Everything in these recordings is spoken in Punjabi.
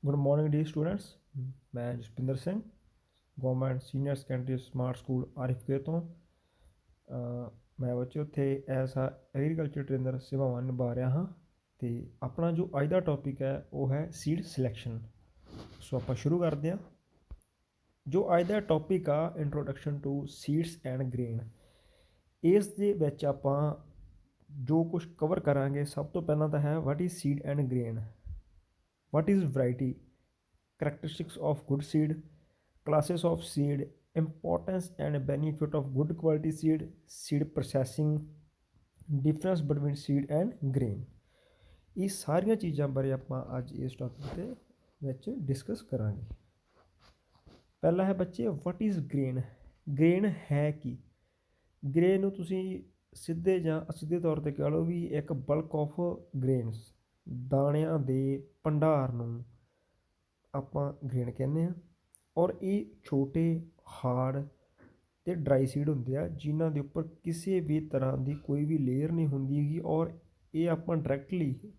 Good morning dear students. मैं Jaspinder Singh government senior secondary smart school Arifke तो मैं बच्चे उत्थे एज आ एग्रीकल्चर ट्रेनर सेवावां निभा रहा हाँ। तो अपना जो अज का टॉपिक है वो है सीड सिलैक्शन। सो आप शुरू करते हैं। जो अज का टॉपिक आ introduction to seeds and grain, इस दे विच आपां जो कुछ कवर करांगे सब तो पहला तो है what is seed and grain, what is variety, characteristics of good seed, classes of seed, importance and benefit of good quality seed, seed processing, difference between seed and grain। ਇਹ ਸਾਰੀਆਂ ਚੀਜ਼ਾਂ ਬਾਰੇ ਆਪਾਂ ਅੱਜ ਇਸ ਟੌਪਿਕ ਦੇ ਵਿੱਚ ਡਿਸਕਸ ਕਰਾਂਗੇ। ਪਹਿਲਾ ਹੈ ਬੱਚੇ ਵਟ ਇਜ਼ ਗ੍ਰੇਨ। ਗ੍ਰੇਨ ਹੈ ਕੀ? ਗ੍ਰੇਨ ਨੂੰ ਤੁਸੀਂ ਸਿੱਧੇ ਜਾਂ ਅਸਿੱਧੇ ਤੌਰ 'ਤੇ ਕਹਿ ਲਓ ਵੀ ਇੱਕ ਬਲਕ ਆਫ ਗ੍ਰੇਨਸ, ਦਾਣਿਆਂ ਦੇ ਭੰਡਾਰ ਨੂੰ ਆਪਾਂ ਗ੍ਰੇਨ ਕਹਿੰਦੇ ਹਾਂ। ਔਰ ਇਹ ਛੋਟੇ ਹਾਰਡ ਅਤੇ ਡਰਾਈ ਸੀਡ ਹੁੰਦੇ ਆ ਜਿਨ੍ਹਾਂ ਦੇ ਉੱਪਰ ਕਿਸੇ ਵੀ ਤਰ੍ਹਾਂ ਦੀ ਕੋਈ ਵੀ ਲੇਅਰ ਨਹੀਂ ਹੁੰਦੀ ਹੈਗੀ। ਔਰ ਇਹ ਆਪਾਂ ਡਾਇਰੈਕਟਲੀ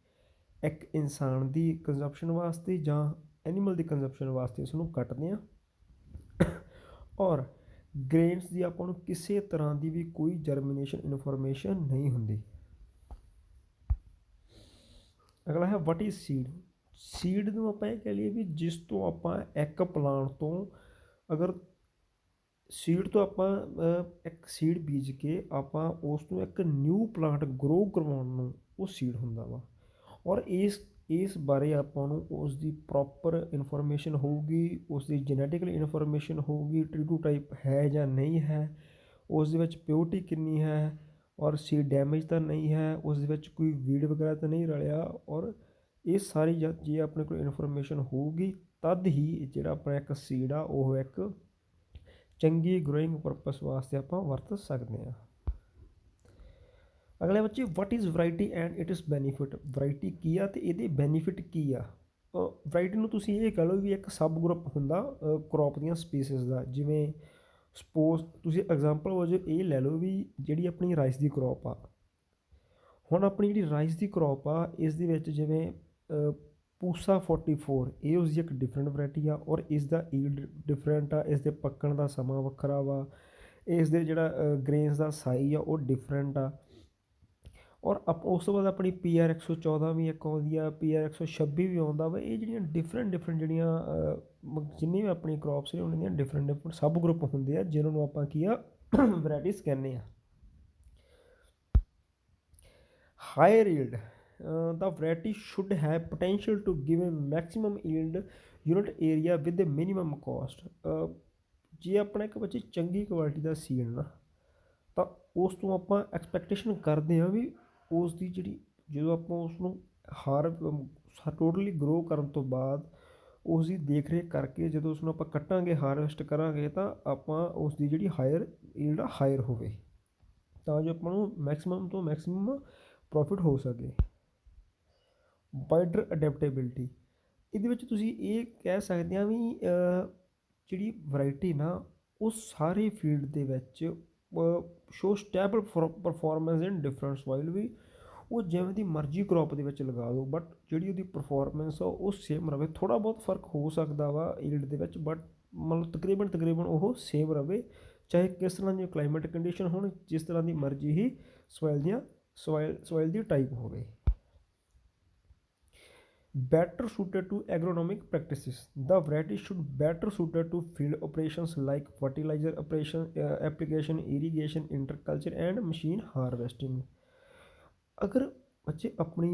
ਇੱਕ ਇਨਸਾਨ ਦੀ ਕੰਜ਼ੰਪਸ਼ਨ ਵਾਸਤੇ ਜਾਂ ਐਨੀਮਲ ਦੀ ਕੰਜ਼ੰਪਸ਼ਨ ਵਾਸਤੇ ਇਸ ਨੂੰ ਕੱਟਦੇ ਹਾਂ। ਔਰ ਗ੍ਰੇਨਸ ਦੀ ਆਪਾਂ ਨੂੰ ਕਿਸੇ ਤਰ੍ਹਾਂ ਦੀ ਵੀ ਕੋਈ ਜਰਮੀਨੇਸ਼ਨ ਇਨਫੋਰਮੇਸ਼ਨ ਨਹੀਂ ਹੁੰਦੀ। ਅਗਲਾ ਹੈ ਵਟ ਇਜ਼ ਸੀਡ। ਸੀਡ ਨੂੰ ਆਪਾਂ ਇਹ ਕਹਿ ਲਈਏ ਵੀ ਜਿਸ ਤੋਂ ਆਪਾਂ ਇੱਕ ਪਲਾਂਟ ਤੋਂ, ਅਗਰ ਸੀਡ ਤੋਂ ਆਪਾਂ ਇੱਕ ਸੀਡ ਬੀਜ ਕੇ ਆਪਾਂ ਉਸ ਤੋਂ ਇੱਕ ਨਿਊ ਪਲਾਂਟ ਗਰੋ ਕਰਵਾਉਣ ਨੂੰ ਉਹ ਸੀਡ ਹੁੰਦਾ ਵਾ। ਔਰ ਇਸ ਬਾਰੇ ਆਪਾਂ ਨੂੰ ਉਸ ਦੀ ਪ੍ਰੋਪਰ ਇਨਫੋਰਮੇਸ਼ਨ ਹੋਊਗੀ, ਉਸ ਦੀ ਜੈਨੇਟਿਕਲ ਇਨਫੋਰਮੇਸ਼ਨ ਹੋਊਗੀ, ਟ੍ਰੀ ਟੂ ਟਾਈਪ ਹੈ ਜਾਂ ਨਹੀਂ ਹੈ, ਉਸ ਦੇ ਵਿੱਚ ਪਿਓਰਟੀ ਕਿੰਨੀ ਹੈ, ਔਰ ਸੀਡ ਡੈਮੇਜ ਤਾਂ ਨਹੀਂ ਹੈ, ਉਸ ਦੇ ਵਿੱਚ ਕੋਈ ਵੀਡ ਵਗੈਰਾ ਤਾਂ ਨਹੀਂ ਰਲਿਆ। ਔਰ ਇਹ ਸਾਰੀ ਜੇ ਆਪਣੇ ਕੋਲ ਇਨਫੋਰਮੇਸ਼ਨ ਹੋਊਗੀ ਤਦ ਹੀ ਜਿਹੜਾ ਆਪਣਾ ਇੱਕ ਸੀਡ ਆ ਉਹ ਇੱਕ ਚੰਗੀ ਗਰੋਇੰਗ ਪਰਪਸ ਵਾਸਤੇ ਆਪਾਂ ਵਰਤ ਸਕਦੇ ਹਾਂ। ਅਗਲੇ ਬੱਚੇ what is variety and it is benefit. Variety ਕੀ ਆ ਅਤੇ ਇਹਦੇ ਬੈਨੀਫਿਟ ਕੀ ਆ। ਵੈਰਾਈਟੀ ਨੂੰ ਤੁਸੀਂ ਇਹ ਕਹਿ ਲਓ ਵੀ ਇੱਕ ਸਬ ਗਰੁੱਪ ਹੁੰਦਾ ਕਰੋਪ ਦੀਆਂ ਸਪੀਸੀਜ਼ ਦਾ। ਜਿਵੇਂ ਸਪੋਜ਼ ਤੁਸੀਂ ਐਗਜ਼ਾਮਪਲ ਵਜੋਂ ਇਹ ਲੈ ਲਓ ਵੀ ਜਿਹੜੀ ਆਪਣੀ ਰਾਈਸ ਦੀ ਕਰੋਪ ਆ, ਹੁਣ ਆਪਣੀ ਜਿਹੜੀ ਰਾਈਸ ਦੀ ਕਰੋਪ ਆ ਇਸ ਦੇ ਵਿੱਚ ਜਿਵੇਂ ਪੂਸਾ 44 ਇਹ ਉਸਦੀ ਇੱਕ ਡਿਫਰੈਂਟ ਵੈਰਾਈਟੀ ਆ। ਔਰ ਇਸ ਦਾ ਈਲਡ ਡਿਫਰੈਂਟ ਆ, ਇਸ ਦੇ ਪੱਕਣ ਦਾ ਸਮਾਂ ਵੱਖਰਾ ਵਾ, ਇਸ ਦੇ ਜਿਹੜਾ ਗ੍ਰੇਨਸ ਦਾ ਸਾਈਜ਼ ਆ ਉਹ ਡਿਫਰੈਂਟ ਆ। ਔਰ ਉਸ ਤੋਂ ਬਾਅਦ ਆਪਣੀ PR 114 ਵੀ ਇੱਕ ਆਉਂਦੀ ਆ, PR 126 ਵੀ ਆਉਂਦਾ ਵਾ। ਇਹ ਜਿਹੜੀਆਂ ਡਿਫਰੈਂਟ ਜਿਹੜੀਆਂ ਜਿੰਨੀ ਵੀ ਆਪਣੀ ਕ੍ਰੋਪਸ ਨੇ ਉਹਨਾਂ ਦੀਆਂ ਡਿਫਰੈਂਟ ਸਬ ਗਰੁੱਪ ਹੁੰਦੇ ਆ ਜਿਨ੍ਹਾਂ ਨੂੰ ਆਪਾਂ ਕੀ ਆ ਵੈਰਾਈਟੀਜ਼ ਕਹਿੰਦੇ ਆ। Higher yield, the variety should have potential to give a maximum yield unit area with a minimum cost। ਜੇ ਆਪਣਾ ਇੱਕ ਬੱਚੇ ਚੰਗੀ ਕੁਆਲਿਟੀ ਦਾ ਸੀਡ ਨਾ ਤਾਂ ਉਸ ਤੋਂ ਆਪਾਂ ਐਕਸਪੈਕਟੇਸ਼ਨ ਕਰਦੇ ਹਾਂ ਵੀ ਉਸ ਦੀ ਜਿਹੜੀ ਜਦੋਂ ਆਪਾਂ ਉਸ ਨੂੰ ਟੋਟਲੀ ਗਰੋ ਕਰਨ ਤੋਂ ਬਾਅਦ ਉਸ ਦੀ ਦੇਖ ਰੇਖ ਕਰਕੇ ਜਦੋਂ ਉਸ ਨੂੰ ਆਪਾਂ ਕੱਟਾਂਗੇ, ਹਾਰਵੈਸਟ ਕਰਾਂਗੇ ਤਾਂ ਆਪਾਂ ਉਸ ਦੀ ਜਿਹੜੀ ਹਾਇਰ ਈਲਡ ਆ ਹਾਇਰ ਹੋਵੇ ਤਾਂ ਜੋ ਆਪਾਂ ਨੂੰ ਮੈਕਸੀਮਮ ਤੋਂ ਮੈਕਸੀਮਮ ਪ੍ਰੋਫਿਟ ਹੋ ਸਕੇ। ਵਾਈਡਰ ਅਡੈਪਟੇਬਿਲਿਟੀ, ਇਹਦੇ ਵਿੱਚ ਤੁਸੀਂ ਇਹ ਕਹਿ ਸਕਦੇ ਹਾਂ ਵੀ ਜਿਹੜੀ ਵੈਰਾਈਟੀ ਨਾ ਉਹ ਸਾਰੇ ਫੀਲਡ ਦੇ ਵਿੱਚ show stable performance in different soil. ਵੀ ਉਹ ਜਿਵੇਂ ਦੀ ਮਰਜ਼ੀ ਕ੍ਰੋਪ ਦੇ ਵਿੱਚ ਲਗਾ ਦਿਓ ਬਟ ਜਿਹੜੀ ਉਹਦੀ ਪਰਫੋਰਮੈਂਸ ਆ ਉਹ ਸੇਮ ਰਵੇ। ਥੋੜ੍ਹਾ ਬਹੁਤ ਫਰਕ ਹੋ ਸਕਦਾ ਵਾ ਈਲਡ ਦੇ ਵਿੱਚ ਬਟ ਮਤਲਬ ਤਕਰੀਬਨ ਉਹ ਸੇਮ ਰਵੇ, ਚਾਹੇ ਕਿਸ ਤਰ੍ਹਾਂ ਦੀਆਂ ਕਲਾਈਮੇਟ ਕੰਡੀਸ਼ਨ ਹੋਣ, ਜਿਸ ਤਰ੍ਹਾਂ ਦੀ ਮਰਜ਼ੀ ਹੀ ਸੋਇਲ ਦੀ ਟਾਈਪ ਹੋਵੇ। better suited to agronomic practices, the variety should better suited to field operations like fertilizer application, irrigation, interculture and machine harvesting। ਅਗਰ ਬੱਚੇ ਆਪਣੀ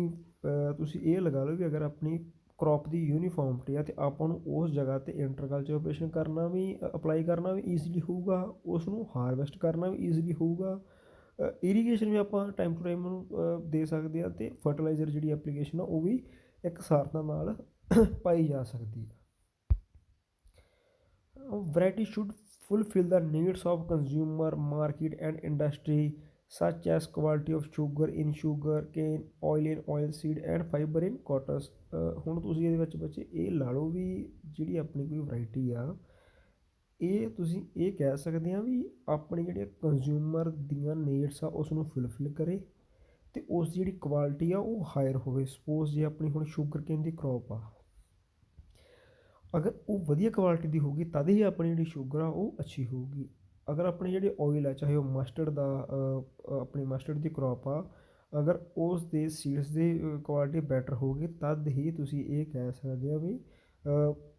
ਤੁਸੀਂ ਇਹ ਲਗਾ ਲਓ ਵੀ ਅਗਰ ਆਪਣੀ ਕ੍ਰੋਪ ਦੀ ਯੂਨੀਫਾਰਮਟੀ ਆ ਅਤੇ ਆਪਾਂ ਨੂੰ ਉਸ ਜਗ੍ਹਾ 'ਤੇ ਇੰਟਰਕਲਚਰ ਆਪਰੇਸ਼ਨ ਕਰਨਾ ਵੀ ਅਪਲਾਈ ਕਰਨਾ ਵੀ ਈਜ਼ੀਲੀ ਹੋਊਗਾ, ਉਸ ਨੂੰ ਹਾਰਵੈਸਟ ਕਰਨਾ ਵੀ ਈਜ਼ੀਲੀ ਹੋਊਗਾ, ਇਰੀਗੇਸ਼ਨ ਵੀ ਆਪਾਂ ਟਾਈਮ ਟੂ ਟਾਈਮ ਉਹਨੂੰ ਦੇ ਸਕਦੇ ਹਾਂ ਅਤੇ ਫਰਟੀਲਾਈਜ਼ਰ ਜਿਹੜੀ ਐਪਲੀਕੇਸ਼ਨ ਆ ਉਹ ਵੀ ਇੱਕ ਸਾਰਤਾ ਨਾਲ ਪਾਈ ਜਾ ਸਕਦੀ ਹੈ। Variety should fulfil the needs of consumer, market and industry such as quality of sugar in sugar cane, oil in oil seed and fibre in cottons. ਹੁਣ ਤੁਸੀਂ ਇਹਦੇ ਵਿੱਚ ਬੱਚੇ ਇਹ ਲਾ ਲਓ ਵੀ ਜਿਹੜੀ ਆਪਣੀ ਕੋਈ ਵੈਰਾਈਟੀ ਆ ਇਹ ਤੁਸੀਂ ਇਹ ਕਹਿ ਸਕਦੇ ਹਾਂ ਵੀ ਆਪਣੀ ਜਿਹੜੀ ਕੰਜ਼ਿਊਮਰ ਦੀਆਂ ਨੀਡਸ ਆ ਉਸ ਨੂੰ ਫੁਲਫਿਲ ਕਰੇ ਅਤੇ ਉਸ ਦੀ ਜਿਹੜੀ ਕੁਆਲਿਟੀ ਆ ਉਹ ਹਾਇਰ ਹੋਵੇ। ਸਪੋਜ਼ ਜੇ ਆਪਣੀ ਹੁਣ ਸ਼ੂਗਰ ਕੇਨ ਦੀ ਕ੍ਰੋਪ ਆ ਅਗਰ ਉਹ ਵਧੀਆ ਕੁਆਲਿਟੀ ਦੀ ਹੋਊਗੀ ਤਦ ਹੀ ਆਪਣੀ ਜਿਹੜੀ ਸ਼ੂਗਰ ਆ ਉਹ ਅੱਛੀ ਹੋਊਗੀ। ਅਗਰ ਆਪਣੀ ਜਿਹੜੀ ਆਇਲ ਆ, ਚਾਹੇ ਉਹ ਮਸਟਰਡ ਦਾ ਆਪਣੀ ਮਸਟਰਡ ਦੀ ਕ੍ਰੌਪ ਆ, ਅਗਰ ਉਸ ਦੇ ਸੀਡਸ ਦੀ ਕੁਆਲਿਟੀ ਬੈਟਰ ਹੋਊਗੀ ਤਦ ਹੀ ਤੁਸੀਂ ਇਹ ਕਹਿ ਸਕਦੇ ਹੋ ਵੀ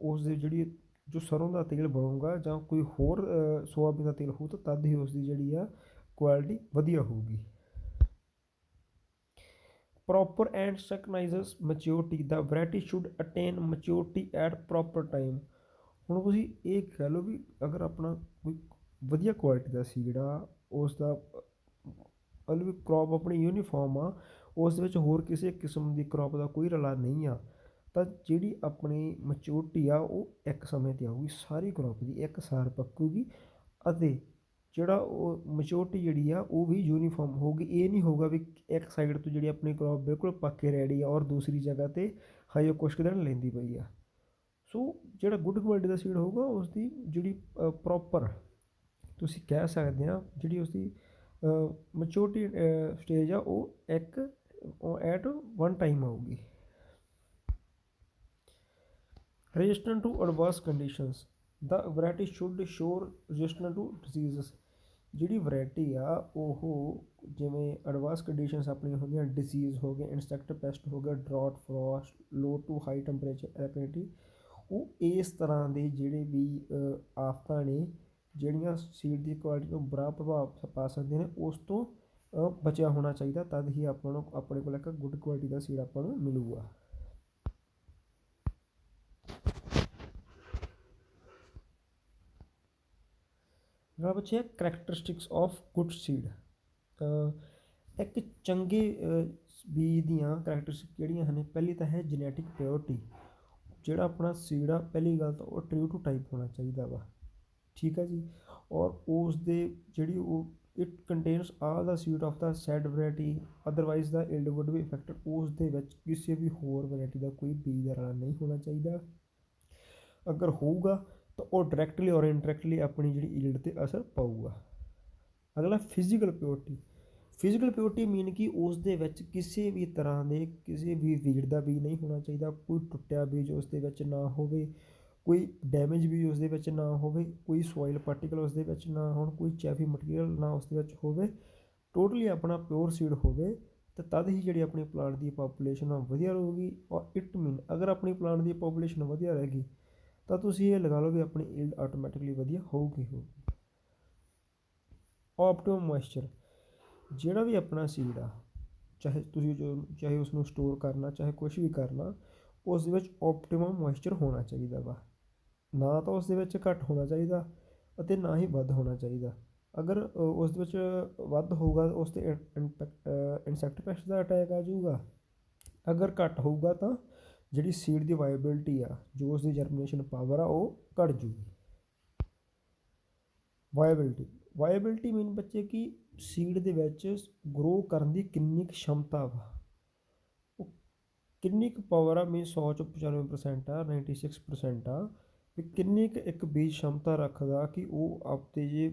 ਉਸ ਦੀ ਜਿਹੜੀ ਜੋ ਸਰੋਂ ਦਾ ਤੇਲ ਬਣੂਗਾ ਜਾਂ ਕੋਈ ਹੋਰ ਸੋਆਬੀਨ ਦਾ ਤੇਲ ਹੋਊ ਤਾਂ ਤਦ ਹੀ ਉਸ ਦੀ ਜਿਹੜੀ ਆ ਕੁਆਲਿਟੀ ਵਧੀਆ ਹੋਊਗੀ। Proper and synchronous maturity, the variety should attain maturity at proper time. ਹੁਣ ਤੁਸੀਂ ਇਹ ਕਹਿ ਲਓ ਵੀ ਅਗਰ ਆਪਣਾ ਕੋਈ ਵਧੀਆ ਕੁਆਲਿਟੀ ਦਾ ਸੀਡ ਆ, ਉਸ ਦਾ ਮਤਲਬ ਵੀ ਕ੍ਰੌਪ ਆਪਣੀ ਯੂਨੀਫਾਰਮ ਆ, ਉਸ ਦੇ ਵਿੱਚ ਹੋਰ ਕਿਸੇ ਕਿਸਮ ਦੀ ਕ੍ਰੌਪ ਦਾ ਕੋਈ ਰਲਾ ਨਹੀਂ ਆ, ਤਾਂ ਜਿਹੜੀ ਆਪਣੀ ਮੈਚਿਓਰਟੀ ਆ ਉਹ ਇੱਕ ਸਮੇਂ 'ਤੇ ਆਊਗੀ, ਸਾਰੀ ਕ੍ਰੌਪ ਦੀ ਇੱਕ ਸਾਰ ਪੱਕੂਗੀ ਅਤੇ ਜਿਹੜਾ ਉਹ ਮੈਚਿਓਰਟੀ ਜਿਹੜੀ ਆ ਉਹ ਵੀ ਯੂਨੀਫਾਰਮ ਹੋਊਗੀ। ਇਹ ਨਹੀਂ ਹੋਊਗਾ ਵੀ ਇੱਕ ਸਾਈਡ ਤੋਂ ਜਿਹੜੀ ਆਪਣੀ ਕ੍ਰੌਪ ਬਿਲਕੁਲ ਪੱਕ ਕੇ ਰੈਡੀ ਆ ਔਰ ਦੂਸਰੀ ਜਗ੍ਹਾ 'ਤੇ ਹਜੇ ਕੁਛ ਕੁ ਦਿਨ ਲੈਂਦੀ ਪਈ ਆ। ਸੋ ਜਿਹੜਾ ਗੁੱਡ ਕੁਆਲਿਟੀ ਦਾ ਸੀਡ ਹੋਊਗਾ ਉਸਦੀ ਜਿਹੜੀ ਪ੍ਰੋਪਰ ਤੁਸੀਂ ਕਹਿ ਸਕਦੇ ਆ ਜਿਹੜੀ ਉਸਦੀ ਮੈਚਿਓਰਟੀ ਸਟੇਜ ਆ ਉਹ ਇੱਕ ਐਟ ਵਨ ਟਾਈਮ ਆਊਗੀ। Resistant to adverse conditions, the variety should show resistant to diseases. ਜਿਹੜੀ ਵੈਰਾਈਟੀ ਆ ਉਹ ਜਿਵੇਂ ਐਡਵਰਸ ਕੰਡੀਸ਼ਨਸ ਆਪਣੀਆਂ ਹੁੰਦੀਆਂ, ਡਿਸੀਜ਼ ਹੋ ਗਏ, ਇਨਸੈਕਟ ਪੈਸਟ ਹੋ ਗਿਆ, drought, frost, low to high temperature affinity, ਉਹ ਇਸ ਤਰ੍ਹਾਂ ਦੇ ਜਿਹੜੇ ਵੀ ਆਫਤਾਂ ਨੇ ਜਿਹੜੀਆਂ ਸੀਡ ਦੀ ਕੁਆਲਿਟੀ ਨੂੰ ਬੁਰਾ ਪ੍ਰਭਾਵ ਪਾ ਸਕਦੀਆਂ ਨੇ, ਉਸ ਤੋਂ ਬਚਿਆ ਹੋਣਾ ਚਾਹੀਦਾ, ਤਦ ਹੀ ਆਪਾਂ ਨੂੰ ਆਪਣੇ ਕੋਲ ਇੱਕ ਗੁੱਡ ਕੁਆਲਿਟੀ ਦਾ ਸੀਡ ਆਪਾਂ ਨੂੰ ਮਿਲੂਗਾ। ਜਿਹੜਾ ਬੱਚੇ ਕਰੈਕਟਰਿਸਟਿਕਸ ਆਫ ਗੁੱਡ ਸੀਡ, ਇੱਕ ਚੰਗੇ ਬੀਜ ਦੀਆਂ ਕਰੈਕਟਰਿਸਟਿਕ ਕਿਹੜੀਆਂ ਹਨ? ਪਹਿਲੀ ਤਾਂ ਹੈ ਜੈਨੇਟਿਕ ਪਿਓਰਟੀ। ਜਿਹੜਾ ਆਪਣਾ ਸੀਡ ਆ, ਪਹਿਲੀ ਗੱਲ ਤਾਂ ਉਹ ਟਰੂ ਟੂ ਟਾਈਪ ਹੋਣਾ ਚਾਹੀਦਾ ਵਾ, ਠੀਕ ਹੈ ਜੀ। ਔਰ ਉਸ ਦੇ ਜਿਹੜੀ ਉਹ it contains all the seed of the said variety, otherwise the yield would be affected. ਉਸ ਦੇ ਵਿੱਚ ਕਿਸੇ ਵੀ ਹੋਰ ਵੈਰਾਈਟੀ ਦਾ ਕੋਈ ਬੀਜ ਦਾ ਰਲਾ ਨਹੀਂ ਹੋਣਾ ਚਾਹੀਦਾ। ਅਗਰ ਹੋਊਗਾ ਤਾਂ ਉਹ ਡਾਇਰੈਕਟਲੀ ਔਰ ਇਨਡਾਇਰੈਕਟਲੀ ਆਪਣੀ ਜਿਹੜੀ ਈਲਡ 'ਤੇ ਅਸਰ ਪਾਊਗਾ। ਅਗਲਾ ਫਿਜ਼ੀਕਲ ਪਿਓਰਟੀ। ਫਿਜ਼ੀਕਲ ਪਿਓਰਟੀ ਮੀਨ ਕਿ ਉਸ ਦੇ ਵਿੱਚ ਕਿਸੇ ਵੀ ਤਰ੍ਹਾਂ ਦੇ ਕਿਸੇ ਵੀ ਵੀੜ ਦਾ ਬੀਜ ਨਹੀਂ ਹੋਣਾ ਚਾਹੀਦਾ, ਕੋਈ ਟੁੱਟਿਆ ਬੀਜ ਉਸ ਦੇ ਵਿੱਚ ਨਾ ਹੋਵੇ, ਕੋਈ ਡੈਮੇਜ ਬੀਜ ਉਸ ਦੇ ਵਿੱਚ ਨਾ ਹੋਵੇ, ਕੋਈ ਸੋਇਲ ਪਾਰਟੀਕਲ ਉਸ ਦੇ ਵਿੱਚ ਨਾ ਹੋਣ, ਕੋਈ ਚੈਫੀ ਮਟੀਰੀਅਲ ਨਾ ਉਸ ਦੇ ਵਿੱਚ ਹੋਵੇ, ਟੋਟਲੀ ਆਪਣਾ ਪਿਓਰ ਸੀਡ ਹੋਵੇ, ਅਤੇ ਤਦ ਹੀ ਜਿਹੜੀ ਆਪਣੀ ਪਲਾਂਟ ਦੀ ਪਾਪੂਲੇਸ਼ਨ ਆ ਵਧੀਆ ਰਹੂਗੀ। ਔਰ ਇਟ ਮੀਨ ਅਗਰ ਆਪਣੀ ਪਲਾਂਟ ਦੀ ਪਾਪੂਲੇਸ਼ਨ ਵਧੀਆ ਰਹੇਗੀ ਤਾਂ ਤੁਸੀਂ ਇਹ ਲਗਾ ਲਓ ਵੀ ਆਪਣੀ ਈਲਡ ਆਟੋਮੈਟਿਕਲੀ ਵਧੀਆ ਹੋਊਗੀ। ਆਪਟੀਮਮ ਮੋਇਸਚਰ, ਜਿਹੜਾ ਵੀ ਆਪਣਾ ਸੀਡ ਆ, ਚਾਹੇ ਤੁਸੀਂ ਚਾਹੇ ਉਸਨੂੰ ਸਟੋਰ ਕਰਨਾ, ਚਾਹੇ ਕੁਛ ਵੀ ਕਰਨਾ, ਉਸ ਦੇ ਵਿੱਚ ਆਪਟੀਮਮ ਮੋਇਸਚਰ ਹੋਣਾ ਚਾਹੀਦਾ ਵਾ। ਨਾ ਤਾਂ ਉਸ ਦੇ ਵਿੱਚ ਘੱਟ ਹੋਣਾ ਚਾਹੀਦਾ ਅਤੇ ਨਾ ਹੀ ਵੱਧ ਹੋਣਾ ਚਾਹੀਦਾ। ਅਗਰ ਉਸ ਦੇ ਵਿੱਚ ਵੱਧ ਹੋਊਗਾ ਉਸ 'ਤੇ ਇਨਸੈਕਟ ਪੈਸਟ ਦਾ ਅਟੈਕ ਆ ਜਾਊਗਾ। ਅਗਰ ਘੱਟ ਹੋਊਗਾ ਤਾਂ ਜਿਹੜੀ ਸੀਡ ਦੀ ਵਾਇਬਿਲਿਟੀ ਆ, ਜੋ ਉਸ ਦੀ ਜਰਮੀਨੇਸ਼ਨ ਪਾਵਰ ਆ, ਉਹ ਘੱਟ ਜੂਗੀ। ਵਾਇਬਿਲਿਟੀ ਮੀਨ ਬੱਚੇ ਕਿ ਸੀਡ ਦੇ ਵਿੱਚ ਗਰੋ ਕਰਨ ਦੀ ਕਿੰਨੀ ਕੁ क्षमता ਵਾ, ਉਹ ਕਿੰਨੀ ਕੁ ਪਾਵਰ ਆ। ਮੀਨ 100 'ਚੋਂ 95% ਆ, 96% ਆ, ਵੀ ਕਿੰਨੀ ਕੁ ਇੱਕ ਬੀਜ क्षमता ਰੱਖਦਾ ਕਿ ਉਹ ਆਪਦੇ ਜੇ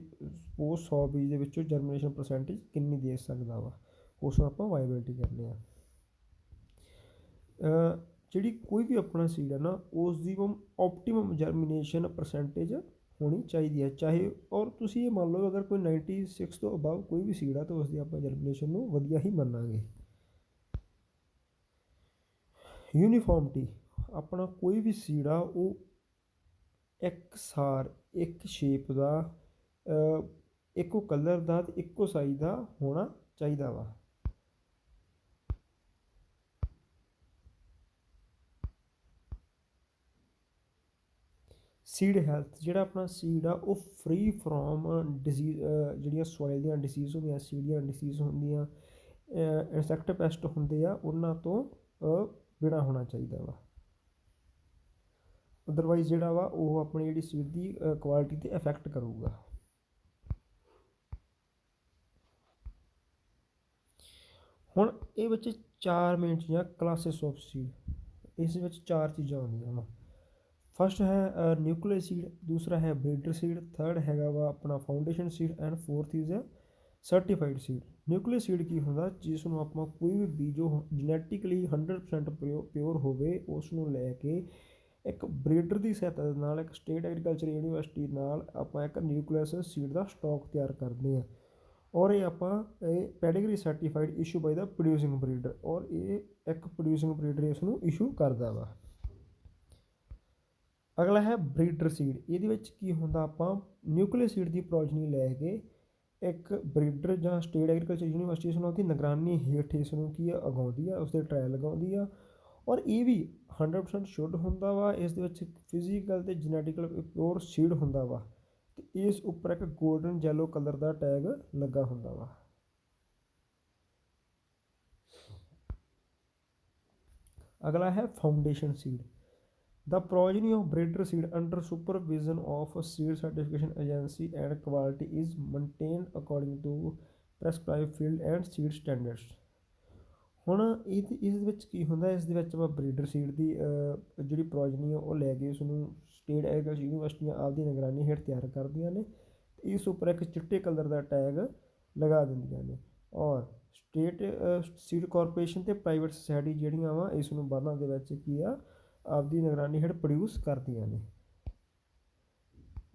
ਉਹ 100 ਬੀਜ ਦੇ ਵਿੱਚੋਂ ਜਰਮੀਨੇਸ਼ਨ ਪਰਸੈਂਟੇਜ ਕਿੰਨੀ ਦੇ ਸਕਦਾ ਵਾ, ਉਸ ਨੂੰ ਆਪਾਂ ਵਾਇਬਿਲਿਟੀ ਕਹਿੰਦੇ ਹਾਂ। ਜਿਹੜੀ ਕੋਈ ਵੀ ਆਪਣਾ ਸੀਡ ਹੈ ਨਾ, ਉਸ ਦੀ ਆਪਟੀਮਮ ਜਰਮੀਨੇਸ਼ਨ ਪਰਸੈਂਟੇਜ ਹੋਣੀ ਚਾਹੀਦੀ ਹੈ। ਚਾਹੇ ਔਰ ਤੁਸੀਂ ਇਹ ਮੰਨ ਲਓ ਅਗਰ ਕੋਈ 96 ਤੋਂ ਅਬਵ ਕੋਈ ਵੀ ਸੀਡ ਆ ਤਾਂ ਉਸਦੀ ਆਪਾਂ ਜਰਮੀਨੇਸ਼ਨ ਨੂੰ ਵਧੀਆ ਹੀ ਮੰਨਾਂਗੇ। ਯੂਨੀਫਾਰਮਿਟੀ, ਆਪਣਾ ਕੋਈ ਵੀ ਸੀਡ ਆ ਉਹ ਇੱਕ ਸਾਰ, ਇੱਕ ਸ਼ੇਪ ਦਾ, ਇੱਕੋ ਕਲਰ ਦਾ ਅਤੇ ਇੱਕੋ ਸਾਈਜ਼ ਦਾ ਹੋਣਾ ਚਾਹੀਦਾ ਵਾ। ਸੀਡ ਹੈਲਥ, ਜਿਹੜਾ ਆਪਣਾ ਸੀਡ ਆ ਉਹ ਫਰੀ ਫਰੋਮ ਡਿਜ਼ੀਜ਼, ਜਿਹੜੀਆਂ ਸੋਇਲ ਦੀਆਂ ਡਿਸੀਜ਼ ਹੁੰਦੀਆਂ, ਸੀਡ ਦੀਆਂ ਡਿਸੀਜ਼ ਹੁੰਦੀਆਂ, ਇਨਸੈਕਟ ਪੈਸਟ ਹੁੰਦੇ ਆ, ਉਹਨਾਂ ਤੋਂ ਬਿਨਾਂ ਹੋਣਾ ਚਾਹੀਦਾ ਵਾ। ਅਦਰਵਾਈਜ਼ ਜਿਹੜਾ ਵਾ ਉਹ ਆਪਣੀ ਜਿਹੜੀ ਸੀਡ ਦੀ ਕੁਆਲਿਟੀ 'ਤੇ ਇਫੈਕਟ ਕਰੂਗਾ। ਹੁਣ ਇਹ ਵਿੱਚ 4 ਮੇਨ ਚੀਜ਼ਾਂ, ਕਲਾਸਿਸ ਆਫ ਸੀਡ, ਇਸ ਵਿੱਚ 4 ਚੀਜ਼ਾਂ ਆਉਂਦੀਆਂ ਵਾ। ਫਸਟ ਹੈ ਨਿਊਕਲੀਅਰ ਸੀਡ, ਦੂਸਰਾ ਹੈ ਬਰੀਡਰ ਸੀਡ, ਥਰਡ ਹੈਗਾ ਵਾ ਆਪਣਾ foundation seed, and fourth is certified seed. Nuclear seed ਕੀ ਹੁੰਦਾ? ਜਿਸ ਨੂੰ ਆਪਾਂ ਕੋਈ ਵੀ ਬੀਜ ਜੋ ਜੈਨੇਟਿਕਲੀ 100% ਪਿਓਰ ਹੋਵੇ, ਉਸ ਨੂੰ ਲੈ ਕੇ ਇੱਕ ਬਰੀਡਰ ਦੀ ਸਹਾਇਤਾ ਦੇ ਨਾਲ, ਇੱਕ ਸਟੇਟ ਐਗਰੀਕਲਚਰ ਯੂਨੀਵਰਸਿਟੀ ਨਾਲ ਆਪਾਂ ਇੱਕ ਨਿਊਕਲੀਅਸ ਸੀਡ ਦਾ ਸਟਾਕ ਤਿਆਰ ਕਰਦੇ ਹਾਂ, ਔਰ ਇਹ ਆਪਾਂ ਇਹ ਪੈਡੀਗਰੀ ਸਰਟੀਫਾਈਡ ਇਸ਼ੂ ਬਾਈ ਦਾ ਪ੍ਰੋਡਿਊਸਿੰਗ ਬਰੀਡਰ, ਔਰ ਇਹ ਇੱਕ ਪ੍ਰੋਡਿਊਸਿੰਗ ਬਰੀਡਰ ਇਸ ਨੂੰ ਇਸ਼ੂ ਕਰਦਾ ਵਾ। ਅਗਲਾ ਹੈ ਬਰੀਡਰ ਸੀਡ। ਇਹਦੇ ਵਿੱਚ ਕੀ ਹੁੰਦਾ, ਆਪਾਂ ਨਿਊਕਲੀਅਸ ਸੀਡ ਦੀ ਪ੍ਰੋਜਨੀ ਲੈ ਕੇ ਇੱਕ ਬਰੀਡਰ ਜਾਂ ਸਟੇਟ ਐਗਰੀਕਲਚਰ ਯੂਨੀਵਰਸਿਟੀ ਇਸ ਨੂੰ ਉਹਦੀ ਨਿਗਰਾਨੀ ਹੇਠ ਇਸ ਨੂੰ ਕੀ ਉਗਾਉਂਦੀ ਆ, ਉਸਦੇ ਟਰਾਇਲ ਲਗਾਉਂਦੀ ਆ, ਔਰ ਇਹ ਵੀ 100% ਸ਼ੁੱਧ ਹੁੰਦਾ ਵਾ। ਇਸ ਦੇ ਵਿੱਚ ਫਿਜ਼ੀਕਲ ਅਤੇ ਜੈਨੇਟਿਕਲ ਪਿਓਰ ਸੀਡ ਹੁੰਦਾ ਵਾ, ਅਤੇ ਇਸ ਉੱਪਰ ਇੱਕ ਗੋਲਡਨ ਯੈਲੋ ਕਲਰ ਦਾ ਟੈਗ ਲੱਗਾ ਹੁੰਦਾ ਵਾ। ਅਗਲਾ ਹੈ foundation seed. The progeny of breeder seed under supervision of a seed certification agency and quality is maintained according to prescribed field and seed standards। ਹੁਣ ਇਸ ਵਿੱਚ ਕੀ ਹੁੰਦਾ, ਇਸ ਦੇ ਵਿੱਚ ਆਪਾਂ ਬਰੀਡਰ ਸੀਡ ਦੀ ਜਿਹੜੀ ਪ੍ਰੋਜਨੀ ਆ ਉਹ ਲੈ ਕੇ ਉਸ ਨੂੰ ਸਟੇਟ ਐਗਰੀਕਲਚਰ ਯੂਨੀਵਰਸਿਟੀਆਂ ਆਪਦੀ ਨਿਗਰਾਨੀ ਹੇਠ ਤਿਆਰ ਕਰਦੀਆਂ ਨੇ, ਅਤੇ ਇਸ ਉੱਪਰ ਇੱਕ ਚਿੱਟੇ ਕਲਰ ਦਾ ਟੈਗ ਲਗਾ ਦਿੰਦੀਆਂ ਨੇ, ਔਰ ਸਟੇਟ ਸੀਡ ਕਾਰਪੋਰੇਸ਼ਨ ਅਤੇ ਪ੍ਰਾਈਵੇਟ ਸੁਸਾਇਟੀ ਜਿਹੜੀਆਂ ਵਾ ਇਸ ਨੂੰ ਬਾਅਦਾਂ ਦੇ ਵਿੱਚ ਕੀ ਆ ਆਪਦੀ ਨਿਗਰਾਨੀ ਹੇਠ ਪ੍ਰੋਡਿਊਸ ਕਰਦੀਆਂ ਨੇ।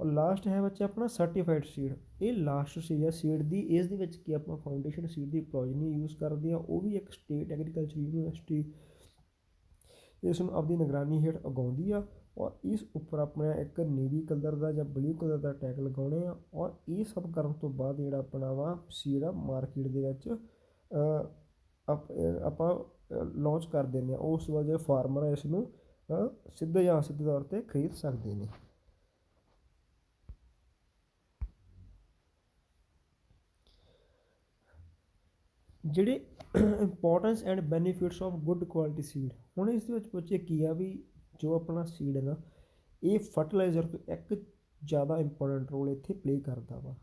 ਔਰ ਲਾਸਟ ਹੈ ਬੱਚੇ ਆਪਣਾ ਸਰਟੀਫਾਈਡ ਸੀਡ। ਇਹ ਲਾਸਟ ਸਟੇਜ ਹੈ ਸੀਡ ਦੀ। ਇਸ ਦੇ ਵਿੱਚ ਕੀ ਆਪਾਂ ਫਾਊਂਡੇਸ਼ਨ ਸੀਡ ਦੀ ਪ੍ਰੋਜਨੀ ਯੂਜ਼ ਕਰਦੇ ਹਾਂ, ਉਹ ਵੀ ਇੱਕ ਸਟੇਟ ਐਗਰੀਕਲਚਰ ਯੂਨੀਵਰਸਿਟੀ ਇਸ ਨੂੰ ਆਪਦੀ ਨਿਗਰਾਨੀ ਹੇਠ ਉਗਾਉਂਦੀ ਆ, ਔਰ ਇਸ ਉੱਪਰ ਆਪਣਾ ਇੱਕ ਨੀਲੀ ਕਲਰ ਦਾ ਜਾਂ ਬਲੂ ਕਲਰ ਦਾ ਟੈਗ ਲਗਾਉਣੇ ਆ, ਔਰ ਇਹ ਸਭ ਕਰਨ ਤੋਂ ਬਾਅਦ ਜਿਹੜਾ ਆਪਣਾ ਵਾ ਸੀਡ ਆ ਮਾਰਕੀਟ ਦੇ ਵਿੱਚ ਆਪਾਂ ਲਾਂਚ ਕਰ ਦਿੰਦੇ ਹਾਂ। ਉਸ ਤੋਂ ਬਾਅਦ ਜਿਹੜੇ ਫਾਰਮਰ ਆ ਇਸ ਨੂੰ ਸਿੱਧੇ ਜਾਂ ਅਸਿੱਧੇ ਤੌਰ 'ਤੇ ਖਰੀਦ ਸਕਦੇ ਨੇ। ਜਿਹੜੇ importance and benefits of good quality seed. ਹੁਣ ਇਸ ਦੇ ਵਿੱਚ ਪੁੱਛੇ ਕੀ ਆ ਵੀ ਜੋ ਆਪਣਾ ਸੀਡ ਹੈ ਨਾ, ਇਹ ਫਰਟੀਲਾਈਜ਼ਰ ਤੋਂ ਇੱਕ ਜ਼ਿਆਦਾ ਇੰਪੋਰਟੈਂਟ ਰੋਲ ਇੱਥੇ ਪਲੇ ਕਰਦਾ ਵਾ।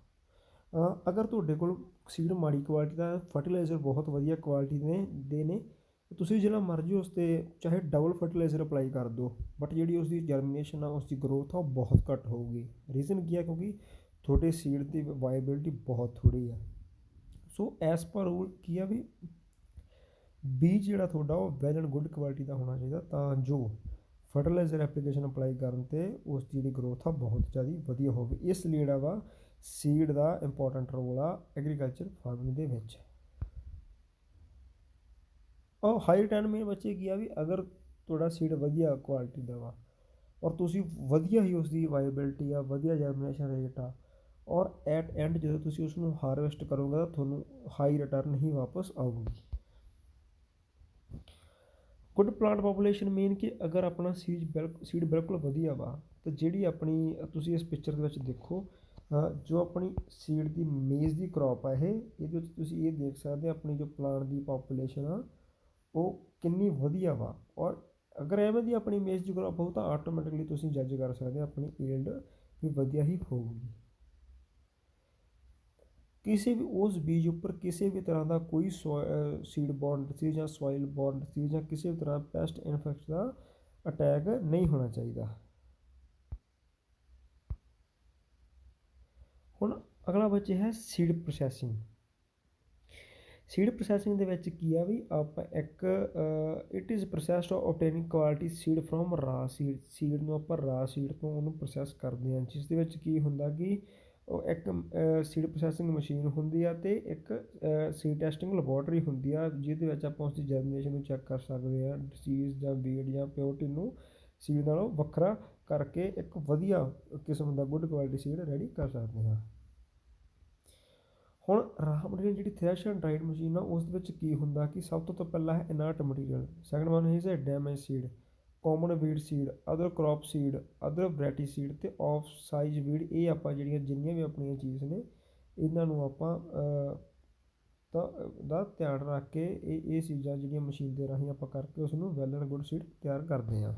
ਅਗਰ ਤੁਹਾਡੇ ਕੋਲ ਸੀਡ ਮਾੜੀ ਕੁਆਲਿਟੀ ਦਾ, ਫਰਟੀਲਾਈਜ਼ਰ ਬਹੁਤ ਵਧੀਆ ਕੁਆਲਿਟੀ ਦੇ ਨੇ, ਤੁਸੀਂ ਜਿਹੜਾ ਮਰਜ਼ੀ ਉਸ 'ਤੇ ਚਾਹੇ ਡਬਲ ਫਰਟੀਲਾਈਜ਼ਰ ਅਪਲਾਈ ਕਰ ਦਿਓ, ਬਟ ਜਿਹੜੀ ਉਸਦੀ ਜਰਮੀਨੇਸ਼ਨ ਆ, ਉਸਦੀ ਗਰੋਥ ਆ, ਉਹ ਬਹੁਤ ਘੱਟ ਹੋਊਗੀ। ਰੀਜ਼ਨ ਕੀ ਆ, ਕਿਉਂਕਿ ਤੁਹਾਡੇ ਸੀਡ ਦੀ ਵਾਇਬਿਲਿਟੀ ਬਹੁਤ ਥੋੜ੍ਹੀ ਆ। ਸੋ ਐਸ ਪਰ ਰੂਲ ਕੀ ਆ ਵੀ ਬੀਜ ਜਿਹੜਾ ਤੁਹਾਡਾ ਉਹ ਵੈਲ ਐਂਡ ਗੁੱਡ ਕੁਆਲਿਟੀ ਦਾ ਹੋਣਾ ਚਾਹੀਦਾ, ਤਾਂ ਜੋ ਫਰਟੀਲਾਈਜ਼ਰ ਐਪਲੀਕੇਸ਼ਨ ਅਪਲਾਈ ਕਰਨ 'ਤੇ ਉਸ ਦੀ ਜਿਹੜੀ ਗਰੋਥ ਆ ਬਹੁਤ ਜ਼ਿਆਦਾ ਵਧੀਆ ਹੋਵੇ। ਇਸ ਲਈ ਜਿਹੜਾ ਵਾ ਸੀਡ ਦਾ ਇੰਪੋਰਟੈਂਟ ਰੋਲ ਆ ਐਗਰੀਕਲਚਰ ਫਾਰਮਿੰਗ ਦੇ ਵਿੱਚ। ਔਰ ਹਾਈ ਰਿਟਰਨ ਮੇਨ ਬੱਚੇ ਕੀ ਆ ਵੀ ਅਗਰ ਤੁਹਾਡਾ ਸੀਡ ਵਧੀਆ ਕੁਆਲਿਟੀ ਦਾ ਵਾ, ਔਰ ਤੁਸੀਂ ਵਧੀਆ ਹੀ ਉਸਦੀ ਵਾਇਬਿਲਿਟੀ ਆ, ਵਧੀਆ ਜਰਮੀਨੇਸ਼ਨ ਰੇਟ ਆ, ਔਰ ਐਟ ਐਂਡ ਜਦੋਂ ਤੁਸੀਂ ਉਸ ਨੂੰ ਹਾਰਵੈਸਟ ਕਰੋਗੇ ਤਾਂ ਤੁਹਾਨੂੰ ਹਾਈ ਰਿਟਰਨ ਹੀ ਵਾਪਸ ਆਊਗੀ। ਗੁੱਡ ਪਲਾਂਟ ਪਾਪੂਲੇਸ਼ਨ ਮੇਨ ਕਿ ਅਗਰ ਆਪਣਾ ਸੀਡ ਬਿਲਕੁਲ ਵਧੀਆ ਵਾ, ਤਾਂ ਜਿਹੜੀ ਆਪਣੀ ਤੁਸੀਂ ਇਸ ਪਿਕਚਰ ਦੇ ਵਿੱਚ ਦੇਖੋ, ਜੋ ਆਪਣੀ ਸੀਡ ਦੀ ਮੇਜ਼ ਦੀ ਕਰੋਪ ਆ, ਇਹਦੇ ਵਿੱਚ ਤੁਸੀਂ ਇਹ ਦੇਖ ਸਕਦੇ ਆਪਣੀ ਜੋ ਪਲਾਂਟ ਦੀ ਪਾਪੂਲੇਸ਼ਨ ਆ ਉਹ ਕਿੰਨੀ ਵਧੀਆ ਵਾ, ਔਰ ਅਗਰ ਐਵੇਂ ਦੀ ਆਪਣੀ ਮੇਜ਼ ਦੀ ਕਰੋਪ ਹੋਊ ਤਾਂ ਆਟੋਮੈਟਿਕਲੀ ਤੁਸੀਂ ਜੱਜ ਕਰ ਸਕਦੇ ਆਪਣੀ ਈਲਡ ਵੀ ਵਧੀਆ ਹੀ ਹੋਊਗੀ। ਕਿਸੇ ਵੀ ਉਸ ਬੀਜ ਉੱਪਰ ਕਿਸੇ ਵੀ ਤਰ੍ਹਾਂ ਦਾ ਕੋਈ ਸੀਡ ਬੋਰਨ ਡਿਸੀਜ਼ ਜਾਂ ਸੋਇਲ ਬੋਰਨ ਡਿਸੀਜ਼ ਜਾਂ ਕਿਸੇ ਵੀ ਤਰ੍ਹਾਂ ਪੈਸਟ ਇਨਫੈਕਸ਼ਨ ਦਾ ਅਟੈਕ ਨਹੀਂ ਹੋਣਾ ਚਾਹੀਦਾ। ਹੁਣ ਅਗਲਾ ਬੱਚੇ ਹੈ ਸੀਡ ਪ੍ਰੋਸੈਸਿੰਗ। ਸੀਡ ਪ੍ਰੋਸੈਸਿੰਗ ਦੇ ਵਿੱਚ ਕੀ ਆ ਵੀ ਆਪਾਂ ਇੱਕ it is process of obtaining quality seed from raw seed. Seed ਨੂੰ ਆਪਾਂ ਰਾ ਸੀਡ ਤੋਂ ਉਹਨੂੰ ਪ੍ਰੋਸੈਸ ਕਰਦੇ ਹਾਂ, ਜਿਸ ਦੇ ਵਿੱਚ ਕੀ ਹੁੰਦਾ ਕਿ ਉਹ ਇੱਕ ਸੀਡ ਪ੍ਰੋਸੈਸਿੰਗ ਮਸ਼ੀਨ ਹੁੰਦੀ ਆ, ਅਤੇ ਇੱਕ ਸੀਡ ਟੈਸਟਿੰਗ ਲੈਬੋਰਟਰੀ ਹੁੰਦੀ ਆ, ਜਿਹਦੇ ਵਿੱਚ ਆਪਾਂ ਉਸਦੀ ਜਰਮੀਨੇਸ਼ਨ ਨੂੰ ਚੈੱਕ ਕਰ ਸਕਦੇ ਹਾਂ, ਡਿਸੀਜ਼ ਜਾਂ ਬੀਡ ਜਾਂ ਪਿਓਰਟੀ ਨੂੰ ਸੀਡ ਨਾਲੋਂ ਵੱਖਰਾ ਕਰਕੇ ਇੱਕ ਵਧੀਆ ਕਿਸਮ ਦਾ ਗੁੱਡ ਕੁਆਲਿਟੀ ਸੀਡ ਰੈਡੀ ਕਰ ਸਕਦੇ ਹਾਂ। ਹੁਣ ਰਾਹ ਮਟੀਰੀਅਲ ਜਿਹੜੀ ਥ੍ਰੈਸ਼ ਐਂਡ ਡਰਾਈਡ ਮਸ਼ੀਨ ਆ, ਉਸ ਦੇ ਵਿੱਚ ਕੀ ਹੁੰਦਾ ਕਿ ਸਭ ਤੋਂ ਪਹਿਲਾਂ ਹੈ ਇਨਰਟ ਮਟੀਰੀਅਲ, ਸੈਕਿੰਡ ਵਨ ਇਜ਼ ਹੈ damage seed, common weed seed, other crop seed, other variety seed ਅਤੇ ਆਫ ਸਾਈਜ਼ ਵੀਡ। ਇਹ ਆਪਾਂ ਜਿਹੜੀਆਂ ਜਿੰਨੀਆਂ ਵੀ ਆਪਣੀਆਂ ਚੀਜ਼ ਨੇ ਇਹਨਾਂ ਨੂੰ ਆਪਾਂ ਦਾ ਧਿਆਨ ਰੱਖ ਕੇ ਇਹ ਚੀਜ਼ਾਂ ਜਿਹੜੀਆਂ ਮਸ਼ੀਨ ਦੇ ਰਾਹੀਂ ਆਪਾਂ ਕਰਕੇ ਉਸ ਨੂੰ ਵੈਲ ਐਂਡ ਗੁੱਡ ਸੀਡ ਤਿਆਰ ਕਰਦੇ ਹਾਂ।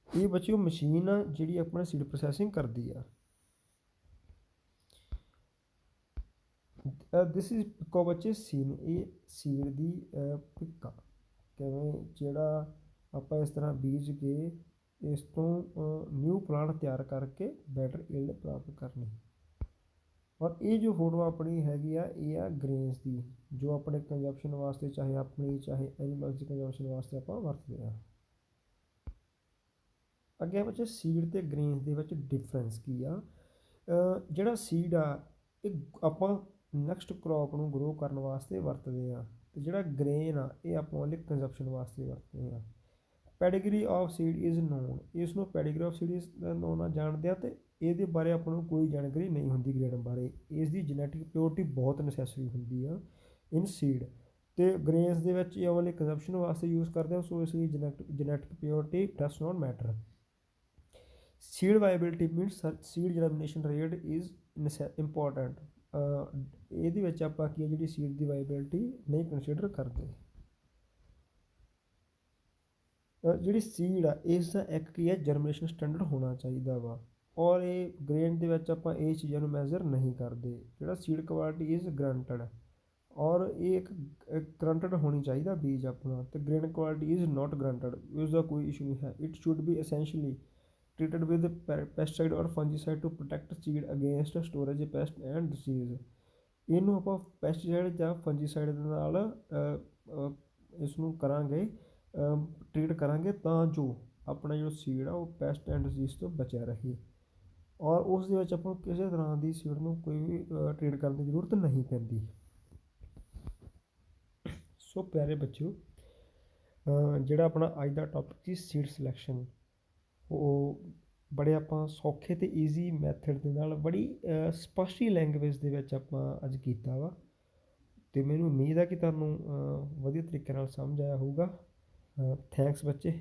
ਇਹ ਬੱਚਿਓ ਮਸ਼ੀਨ ਆ ਜਿਹੜੀ ਆਪਣਾ ਸੀਡ ਪ੍ਰੋਸੈਸਿੰਗ ਕਰਦੀ ਆ। ਦਿਸ ਇਜ਼ ਪਿੱਕੋ ਬੱਚੇ ਸੀਨ। ਇਹ ਸੀਡ ਦੀ ਪਿੱਕਾ ਕਿਵੇਂ ਜਿਹੜਾ ਆਪਾਂ ਇਸ ਤਰ੍ਹਾਂ ਬੀਜ ਕੇ ਇਸ ਤੋਂ ਨਿਊ ਪਲਾਂਟ ਤਿਆਰ ਕਰਕੇ ਬੈਟਰ ਈਲਡ ਪ੍ਰਾਪਤ ਕਰਨੀ। ਔਰ ਇਹ ਜੋ ਫੋਟੋ ਆਪਣੀ ਹੈਗੀ ਆ, ਇਹ ਆ ਗ੍ਰੇਨਸ ਦੀ, ਜੋ ਆਪਣੇ ਕੰਜ਼ੰਪਸ਼ਨ ਵਾਸਤੇ ਚਾਹੇ ਆਪਣੀ ਚਾਹੇ ਐਨੀਮਲਸ ਦੀ ਕੰਜ਼ੰਪਸ਼ਨ ਵਾਸਤੇ ਆਪਾਂ ਵਰਤਦੇ ਹਾਂ। ਅੱਗੇ ਬੱਚੇ ਸੀਡ ਅਤੇ ਗ੍ਰੇਨਸ ਦੇ ਵਿੱਚ ਡਿਫਰੈਂਸ ਕੀ ਆ। ਜਿਹੜਾ ਸੀਡ ਆ ਇਹ ਆਪਾਂ ਨੈਕਸਟ ਕ੍ਰੌਪ ਨੂੰ ਗਰੋ ਕਰਨ ਵਾਸਤੇ ਵਰਤਦੇ ਹਾਂ, ਅਤੇ ਜਿਹੜਾ ਗ੍ਰੇਨ ਆ ਇਹ ਆਪਾਂ ਲਈ ਕੰਜ਼ਪਸ਼ਨ ਵਾਸਤੇ ਵਰਤਦੇ ਹਾਂ। Pedigree of seed is non, ਇਸ ਨੂੰ Pedigree of seed is non ਨਾਲ ਜਾਣਦੇ ਆ, ਅਤੇ ਇਹਦੇ ਬਾਰੇ ਆਪਾਂ ਨੂੰ ਕੋਈ ਜਾਣਕਾਰੀ ਨਹੀਂ ਹੁੰਦੀ ਗ੍ਰੇਨ ਬਾਰੇ। ਇਸ ਦੀ ਜੈਨੇਟਿਕ ਪਿਓਰਟੀ ਬਹੁਤ ਨੈਸੈਸਰੀ ਹੁੰਦੀ ਆ ਇਨ ਸੀਡ, ਅਤੇ ਗ੍ਰੇਨਸ ਦੇ ਵਿੱਚ ਇਹ ਵਾਲੇ ਕੰਜ਼ਪਸ਼ਨ ਵਾਸਤੇ ਯੂਜ਼ ਕਰਦੇ ਹਾਂ, ਸੋ ਇਸ ਦੀ genetic purity does not matter. Seed viability means seed germination rate is important. ਇਹਦੇ ਵਿੱਚ ਆਪਾਂ ਕੀ ਹੈ ਜਿਹੜੀ ਸੀਡ ਦੀ ਵਾਇਬਿਲਿਟੀ ਨਹੀਂ ਕੰਸੀਡਰ ਕਰਦੇ। ਜਿਹੜੀ ਸੀਡ ਆ ਇਸ ਦਾ ਇੱਕ ਕੀ ਹੈ ਜਰਮੀਨੇਸ਼ਨ ਸਟੈਂਡਰਡ ਹੋਣਾ ਚਾਹੀਦਾ ਵਾ, ਔਰ ਇਹ ਗ੍ਰੇਨ ਦੇ ਵਿੱਚ ਆਪਾਂ ਇਹ ਚੀਜ਼ਾਂ ਨੂੰ ਮੈਜ਼ਰ ਨਹੀਂ ਕਰਦੇ। ਜਿਹੜਾ ਸੀਡ ਕੁਆਲਿਟੀ ਇਜ਼ ਗਰੰਟਡ, ਔਰ ਇਹ ਇੱਕ ਗਰੰਟਡ ਹੋਣੀ ਚਾਹੀਦਾ ਬੀਜ ਆਪਣਾ, ਅਤੇ grain quality is not guaranteed, ਉਸਦਾ ਕੋਈ ਇਸ਼ੂ ਨਹੀਂ ਹੈ। It should be essentially treated with pesticide or fungicide to protect seed against storage pest and disease। ਇਹਨੂੰ ਆਪਾਂ ਪੈਸਟੀਸਾਈਡ ਜਾਂ ਫੰਜੀਸਾਈਡ ਦੇ ਨਾਲ ਇਸ ਨੂੰ ਕਰਾਂਗੇ, ਟਰੀਟ ਕਰਾਂਗੇ, ਤਾਂ ਜੋ ਆਪਣਾ ਜੋ ਸੀਡ ਆ ਉਹ ਪੈਸਟ ਐਂਡ ਡਿਜ਼ੀਜ਼ ਤੋਂ ਬਚਿਆ ਰਹੇ, ਔਰ ਉਸ ਦੇ ਵਿੱਚ ਆਪਾਂ ਨੂੰ ਕਿਸੇ ਤਰ੍ਹਾਂ ਦੀ ਸੀਡ ਨੂੰ ਕੋਈ ਵੀ ਟਰੀਟ ਕਰਨ ਦੀ ਜ਼ਰੂਰਤ ਨਹੀਂ ਪੈਂਦੀ। ਸੋ ਪਿਆਰੇ ਬੱਚਿਓ, ਜਿਹੜਾ ਆਪਣਾ ਅੱਜ ਦਾ ਟੌਪਿਕ ਸੀ ਸੀਡ ਸਿਲੈਕਸ਼ਨ, ਉਹ ਬੜੇ ਆਪਾਂ ਸੌਖੇ ਅਤੇ ਈਜ਼ੀ ਮੈਥਡ ਦੇ ਨਾਲ ਬੜੀ ਸਪਸ਼ਟ ਲੈਂਗੁਏਜ ਦੇ ਵਿੱਚ ਆਪਾਂ ਅੱਜ ਕੀਤਾ ਵਾ, ਅਤੇ ਮੈਨੂੰ ਉਮੀਦ ਹੈ ਕਿ ਤੁਹਾਨੂੰ ਵਧੀਆ ਤਰੀਕੇ ਨਾਲ ਸਮਝ ਆਇਆ ਹੋਊਗਾ। ਥੈਂਕਸ ਬੱਚੇ।